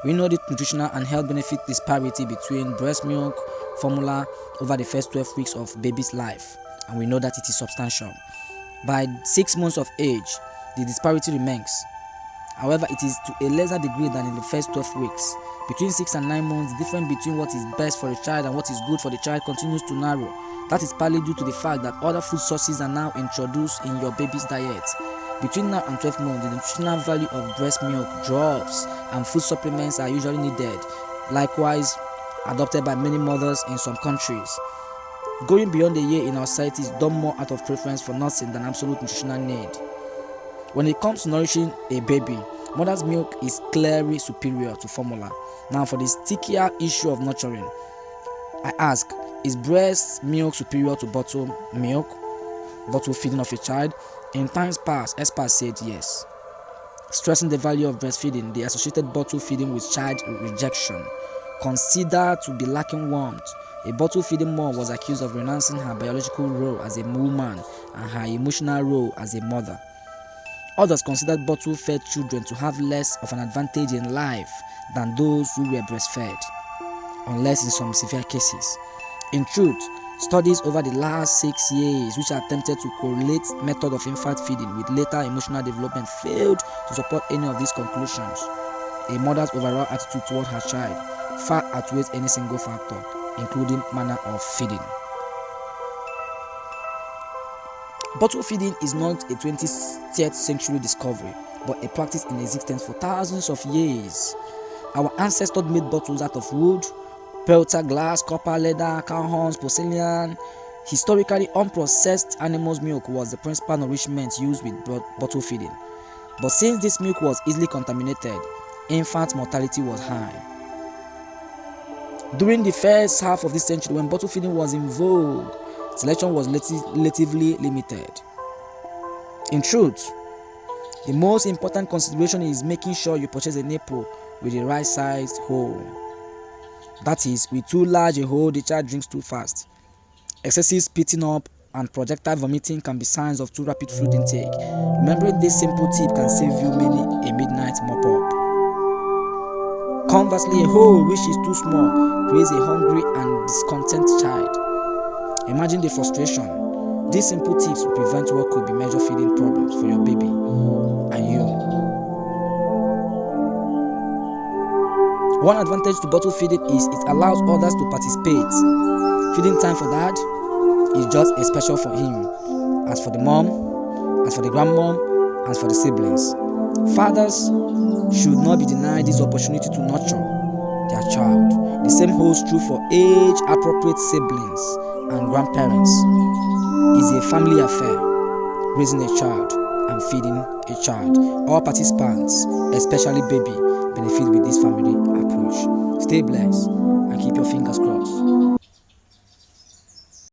We know the nutritional and health benefit disparity between breast milk formula over the first 12 weeks of baby's life, and we know that it is substantial. By 6 months of age, the disparity remains. However, it is to a lesser degree than in the first 12 weeks. Between 6 and 9 months, the difference between what is best for the child and what is good for the child continues to narrow. That is partly due to the fact that other food sources are now introduced in your baby's diet. Between now and 12 months, the nutritional value of breast milk drops and food supplements are usually needed, likewise adopted by many mothers in some countries. Going beyond a year in our society is done more out of preference for nursing than absolute nutritional need. When it comes to nourishing a baby, mother's milk is clearly superior to formula. Now, for the stickier issue of nurturing, I ask, is breast milk superior to bottle feeding of a child? In times past, experts said yes, stressing the value of breastfeeding. They associated bottle feeding with child rejection, considered to be lacking warmth. A bottle feeding mom was accused of renouncing her biological role as a woman and her emotional role as a mother. Others considered bottle-fed children to have less of an advantage in life than those who were breastfed, unless in some severe cases. In truth, studies over the last 6 years which attempted to correlate method of infant feeding with later emotional development failed to support any of these conclusions. A mother's overall attitude toward her child far outweighs any single factor, including manner of feeding. Bottle feeding is not a 20th century discovery, but a practice in existence for thousands of years. Our ancestors made bottles out of wood, pelter, glass, copper, leather, cow horns, porcelain. Historically, unprocessed animals' milk was the principal nourishment used with bottle feeding. But since this milk was easily contaminated, infant mortality was high. During the first half of this century, when bottle feeding was in vogue, selection was relatively limited. In truth, the most important consideration is making sure you purchase a nipple with the right sized hole. That is, with too large a hole, the child drinks too fast. Excessive spitting up and projectile vomiting can be signs of too rapid fluid intake. Remembering this simple tip can save you many a midnight mop-up. Conversely, a hole which is too small creates a hungry and discontent child. Imagine the frustration. These simple tips will prevent what could be major feeding problems for your baby and you. One advantage to bottle feeding is it allows others to participate. Feeding time for dad is just as special for him as for the mom, as for the grandmom, as for the siblings. Fathers should not be denied this opportunity to nurture their child. The same holds true for age-appropriate siblings and grandparents. Is a family affair, raising a child and feeding a child. All participants, especially baby, benefit with this family approach. Stay blessed and keep your fingers crossed.